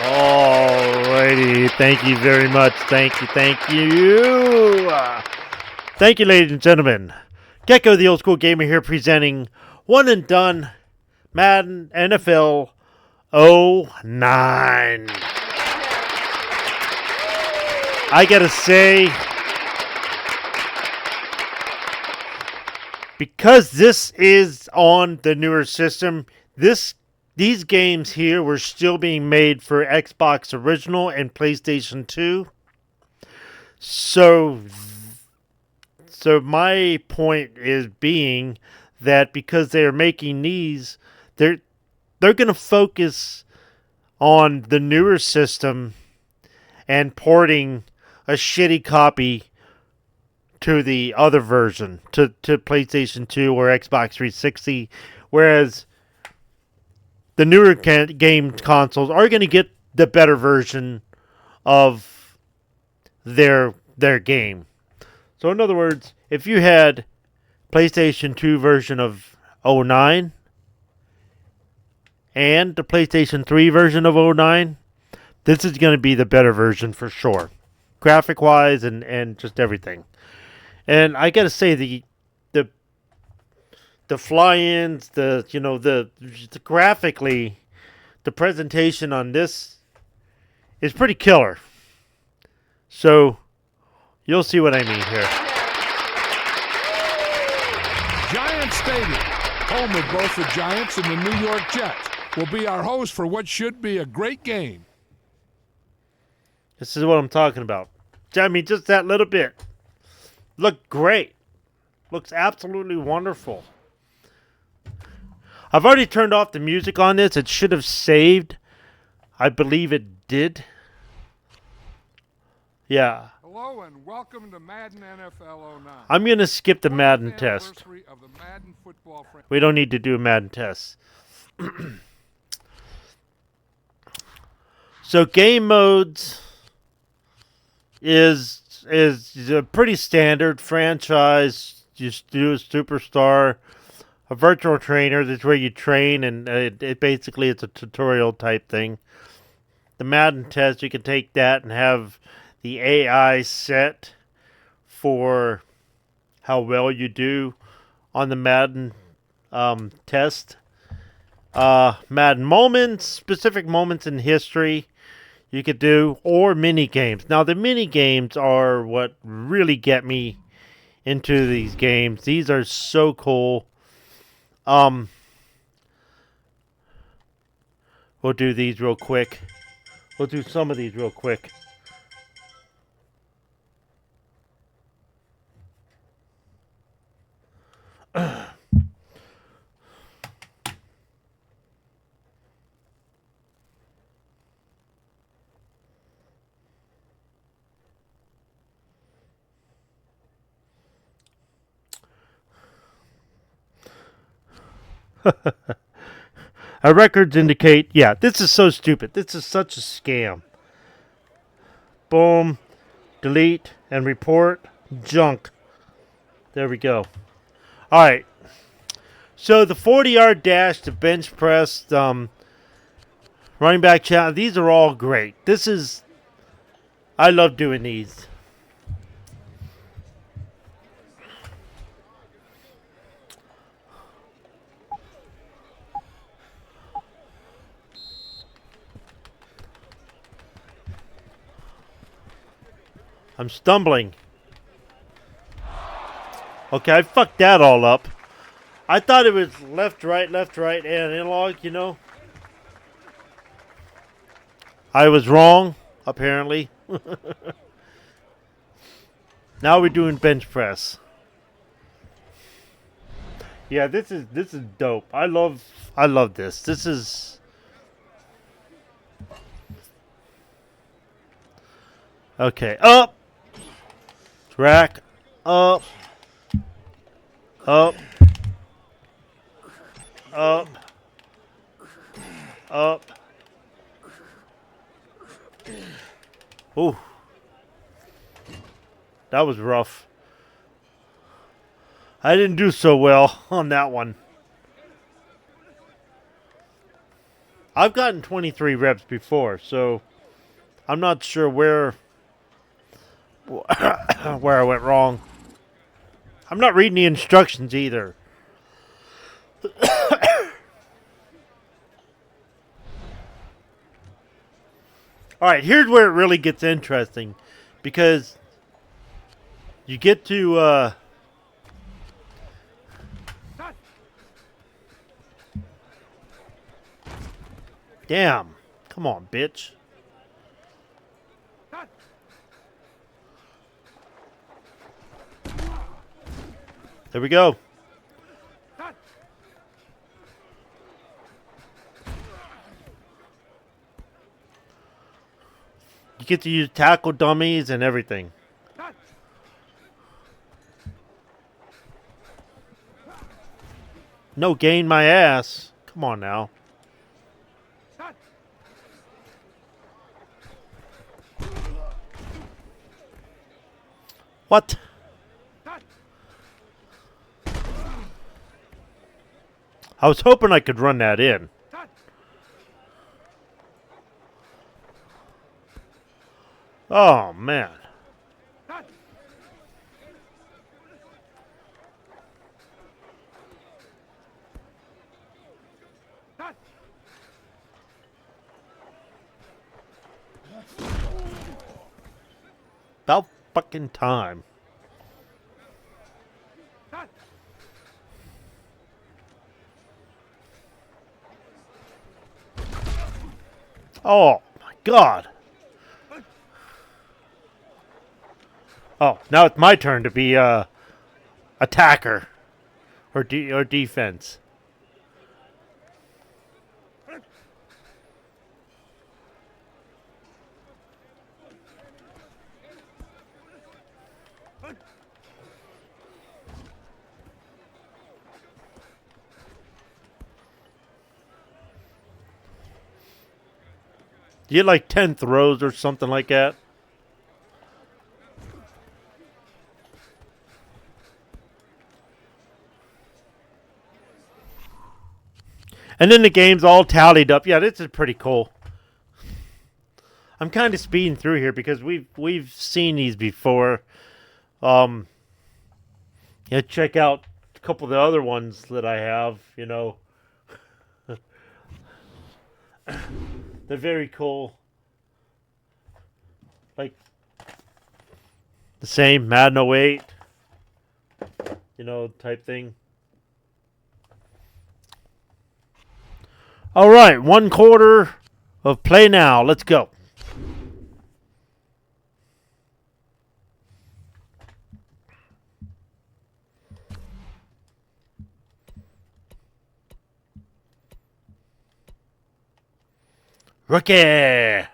Alrighty, thank you very much. Thank you. Thank you, ladies and gentlemen. Gecko, the old school gamer here, presenting One and Done Madden NFL 09. I gotta say, because this is on the newer system, these games here were still being made for Xbox Original and PlayStation 2. So my point is being that because they are making these, they're going to focus on the newer system and porting a shitty copy to the other version, to PlayStation 2 or Xbox 360, whereas the newer game consoles are going to get the better version of their game. So in other words, if you had PlayStation 2 version of 09 and the PlayStation 3 version of 09, this is going to be the better version for sure. Graphic-wise and just everything. And I got to say, the fly-ins, the graphically, the presentation on this is pretty killer. So you'll see what I mean here. Giant Stadium, home of both the Giants and the New York Jets, will be our host for what should be a great game. This is what I'm talking about. I mean, just that little bit. Looked great. Looks absolutely wonderful. I've already turned off the music on this. It should have saved. I believe it did. Yeah. Hello and welcome to Madden NFL 09. I'm going to skip the Madden test. Of the Madden football We don't need to do a Madden test. So game modes is a pretty standard franchise. You do a superstar. A virtual trainer, that's where you train, and it basically it's a tutorial type thing. The Madden test, you can take that and have the AI set for how well you do on the Madden test. Madden moments, specific moments in history you could do, or mini games. Now the mini games are what really get me into these games. These are so cool. We'll do these real quick. We'll do some of these real quick. Our records indicate, yeah, this is so stupid. This is such a scam. Boom, delete, and report, junk. There we go. All right. So the 40-yard dash to bench press Running back challenge. These are all great. I love doing these. I'm stumbling. Okay, I fucked that all up. I thought it was left, right, and analog, you know. I was wrong, apparently. Now we're doing bench press. Yeah, this is dope. I love this. This is okay. Up, rack, up, up, up, up. Ooh, that was rough. I didn't do so well on that one. I've gotten 23 reps before, so I'm not sure where where I went wrong. I'm not reading the instructions either. All right, here's where it really gets interesting, because you get to damn, come on, bitch. There we go. You get to use tackle dummies and everything. No gain my ass. Come on now. What? I was hoping I could run that in. Oh, man. About fucking time. Oh, my God. Oh, now it's my turn to be attacker or defense. You get like 10 throws or something like that. And then the game's all tallied up. Yeah, this is pretty cool. I'm kind of speeding through here because we've seen these before. Yeah, check out a couple of the other ones that I have. You know, they're very cool. Like the same Madden 08, you know, type thing. All right, 1/4 of play now. Let's go. Rookie!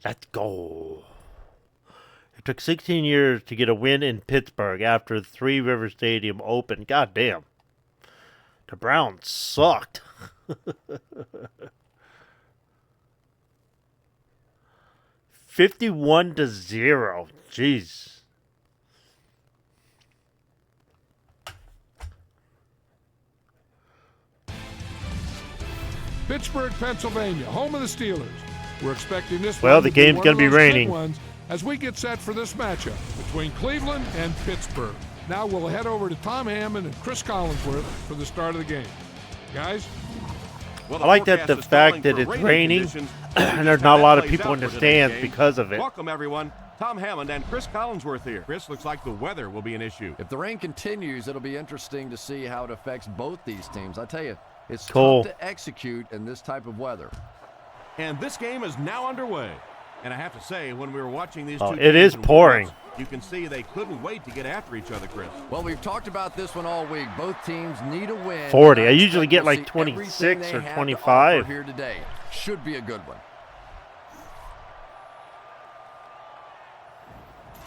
Let's go. It took 16 years to get a win in Pittsburgh after Three River Stadium opened. God damn. The Browns sucked. 51-0. Jeez. Pittsburgh, Pennsylvania, home of the Steelers. We're expecting this Well, one the to game's one gonna of be those big raining. ones as we get set for this matchup between Cleveland and Pittsburgh. Now we'll head over to Tom Hammond and Chris Collinsworth for the start of the game. Guys? Well, I like that forecast the is calling fact that for it's raining raining conditions. and there's not a lot of Plays people out in the for today's stands game. because of it. Welcome, everyone. Tom Hammond and Chris Collinsworth here. Chris, looks like the weather will be an issue. If the rain continues, it'll be interesting to see how it affects both these teams. I tell you, it's Cool. tough to execute in this type of weather. And this game is now underway. And I have to say, when we were watching these two it teams is in pouring. warm-ups, you can see they couldn't wait to get after each other, Chris. Well, we've talked about this one all week. Both teams need a win. 40. I expect usually get to like see 26 everything or they have to 25. offer here today. Should be a good one.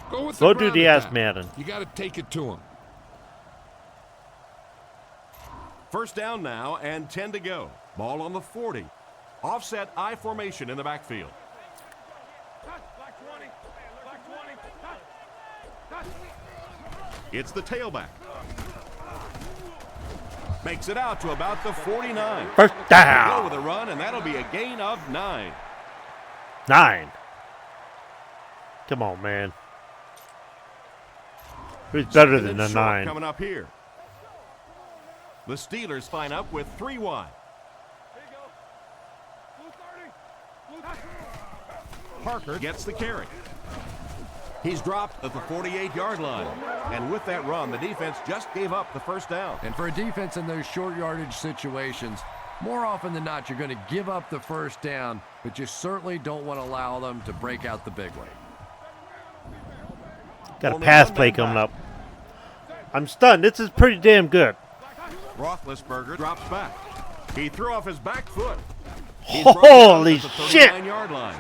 Go with Go the do ground the attack. ass Madden. You got to take it to him. First down now and 10 to go. Ball on the 40. Offset I formation in the backfield. It's the tailback. Makes it out to about the 49. First Go down. with a run, and that'll be a gain of 9. 9. Come on, man. Who's better Second than and a short 9? coming up here. The Steelers line up with 3 wide. Parker gets the carry. He's dropped at the 48-yard line. And with that run, the defense just gave up the first down. And for a defense in those short yardage situations, more often than not, you're going to give up the first down, but you certainly don't want to allow them to break out the big way. Got a Only pass one play man coming back. up. I'm stunned. This is pretty damn good. Roethlisberger drops back. He threw off his back foot. Holy shit! 39-yard line.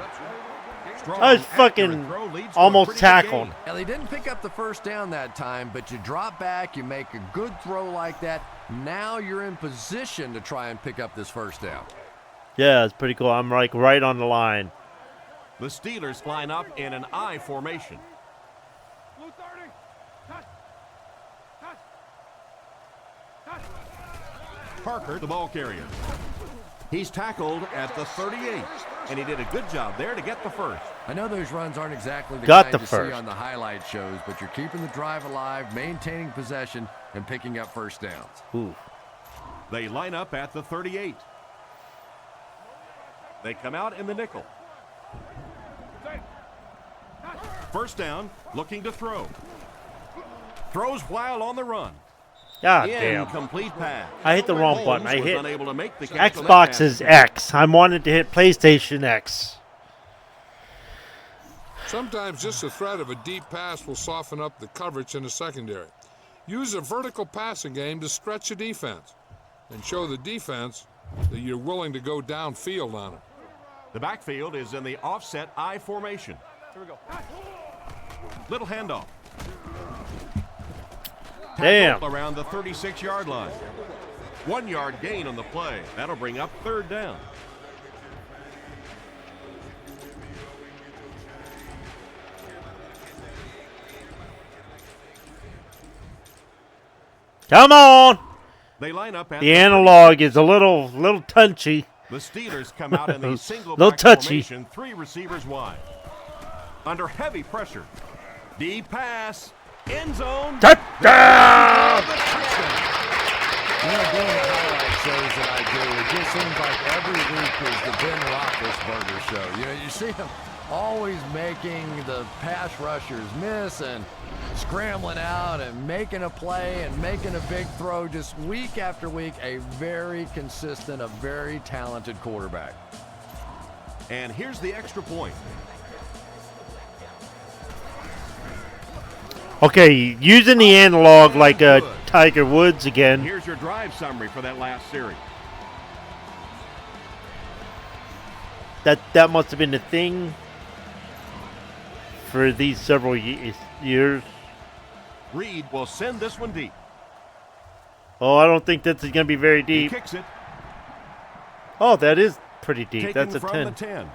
Strong, I was accurate fucking throw leads to a almost pretty good tackled. gain. Now, they didn't pick up the first down that time, but you drop back, you make a good throw like that. Now you're in position to try and pick up this first down. Yeah, it's pretty cool. I'm like right on the line. The Steelers line up in an I formation. Parker, the ball carrier. He's tackled at the 38, and he did a good job there to get the first. I know those runs aren't exactly the Got kind the you first. see on the highlight shows, but you're keeping the drive alive, maintaining possession, and picking up first downs. Ooh. They line up at the 38. They come out in the nickel. First down, looking to throw. Throws while on the run. God damn. Incomplete pass. I hit the wrong Holmes button. I was hit unable to make the catch on that Xbox pass is attempt. X. I wanted to hit PlayStation X. Sometimes just the threat of a deep pass will soften up the coverage in the secondary. Use a vertical passing game to stretch the defense and show the defense that you're willing to go downfield on it. The backfield is in the offset I formation. Here we go. Little handoff. Damn. Tackled around the 36-yard line. 1 yard gain on the play. That'll bring up third down. Come on. They line up at The analog is a little touchy. The Steelers come out in the single Little back touchy. formation, 3 receivers wide. Under heavy pressure. Deep pass. End zone. Touchdown. You know, doing the highlight shows that I do, it just seems like every week is the Ben Roethlisberger show. You know, you see him always making the pass rushers miss and scrambling out and making a play and making a big throw just week after week. A very consistent, a very talented quarterback. And here's the extra point. Okay, using the analog like Tiger Woods again. Here's your drive summary for that last series. That must have been the thing for these several years. Reed will send this one deep. Oh, I don't think this is going to be very He deep. kicks it. Oh, that is pretty deep. Taken That's a from 10. the 10.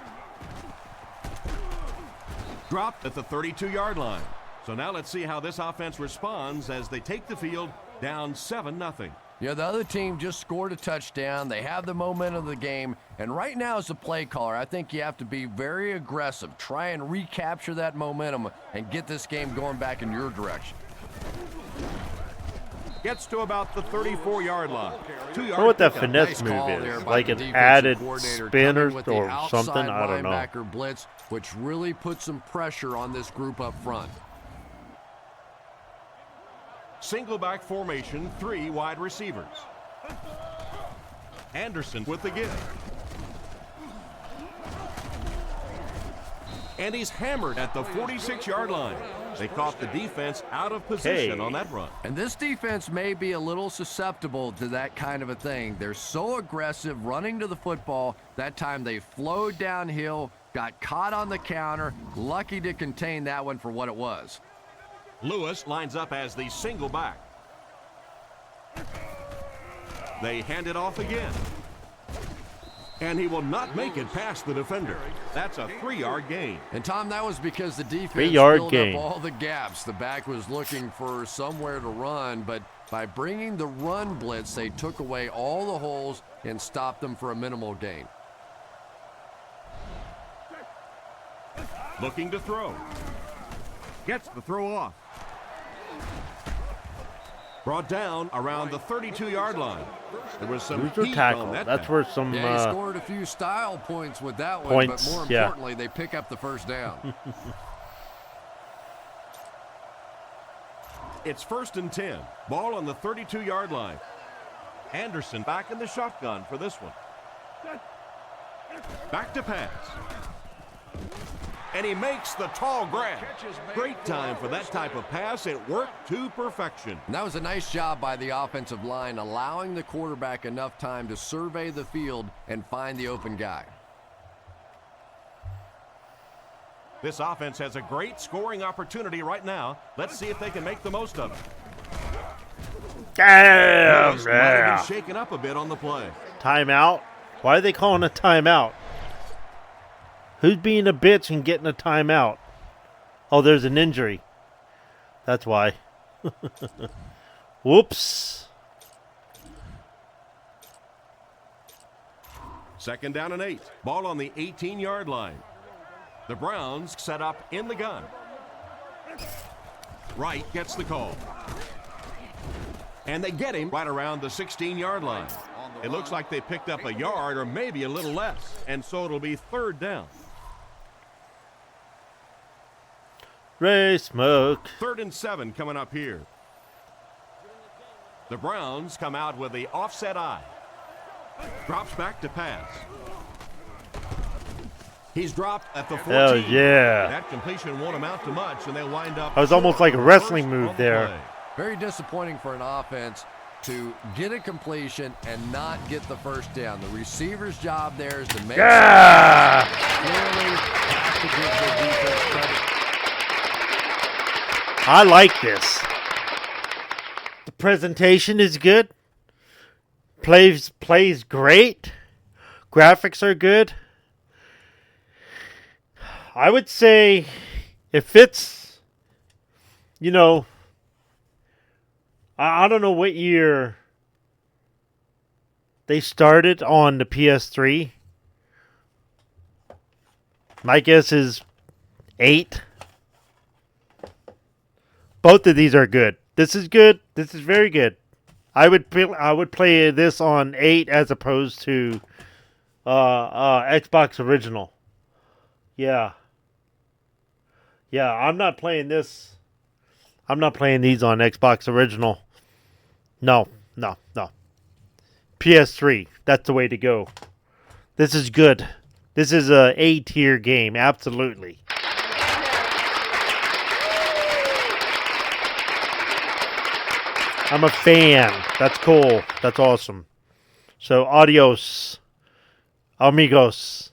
Dropped at the 32-yard line. So now let's see how this offense responds as they take the field down 7-0. Yeah, the other team just scored a touchdown. They have the momentum of the game. And right now, as a play caller, I think you have to be very aggressive. Try and recapture that momentum and get this game going back in your direction. Gets to about the 34-yard line. 2 yards. I know what that pickup. finesse Nice call move there is. by Like the an defensive added coordinator spin coming with the or outside something. I don't know. linebacker blitz, which really puts some pressure on this group up front. Single back formation, 3 wide receivers. Anderson with the give. And he's hammered at the 46-yard line. They caught the defense out of position on that run. And this defense may be a little susceptible to that kind of a thing. They're so aggressive running to the football. That time they flowed downhill, got caught on the counter. Lucky to contain that one for what it was. Lewis lines up as the single back. They hand it off again. And he will not make it past the defender. That's a 3-yard gain. And, Tom, that was because the defense 3-yard filled gain. up all the gaps. The back was looking for somewhere to run, but by bringing the run blitz, they took away all the holes and stopped them for a minimal gain. Looking to throw. Gets the throw off. Brought down around the 32-yard line. There was some Loser heat tackle. on that That's pass. where some Yeah, he scored a few style points with that one, Points, but more yeah. importantly, they pick up the first down. It's 1st and 10. Ball on the 32-yard line. Anderson back in the shotgun for this one. Back to pass. And he makes the tall grab. Great time for that type of pass. It worked to perfection. And that was a nice job by the offensive line, allowing the quarterback enough time to survey the field and find the open guy. This offense has a great scoring opportunity right now. Let's see if they can make the most of it. damn. Lewis might have Yeah. been shaken up a bit on the play. Timeout. Why are they calling a timeout? Who's being a bitch and getting a timeout? Oh, there's an injury. That's why. Whoops. 2nd down and 8. Ball on the 18-yard line. The Browns set up in the gun. Wright gets the call. And they get him right around the 16-yard line. It looks like they picked up a yard or maybe a little less. And so it'll be 3rd down. Ray Smoke. 3rd and 7 coming up here. The Browns come out with the offset eye. Drops back to pass. He's dropped at the 14. Hell yeah. That completion won't amount to much, and they'll wind up. That was almost like a wrestling move there. Play. Very disappointing for an offense to get a completion and not get the first down. The receiver's job there is to make Yeah. clearly have to give their defense credit. I like this. The presentation is good. Plays great. Graphics are good. I would say it fits, you know, I don't know what year they started on the PS3. My guess is 8. Both of these are good. This is good. This is very good. I would play this on 8 as opposed to Xbox original. Yeah. Yeah, I'm not playing this. I'm not playing these on Xbox original. No. PS3. That's the way to go. This is good. This is a A-tier game. Absolutely. I'm a fan. That's cool. That's awesome. So, adios, amigos.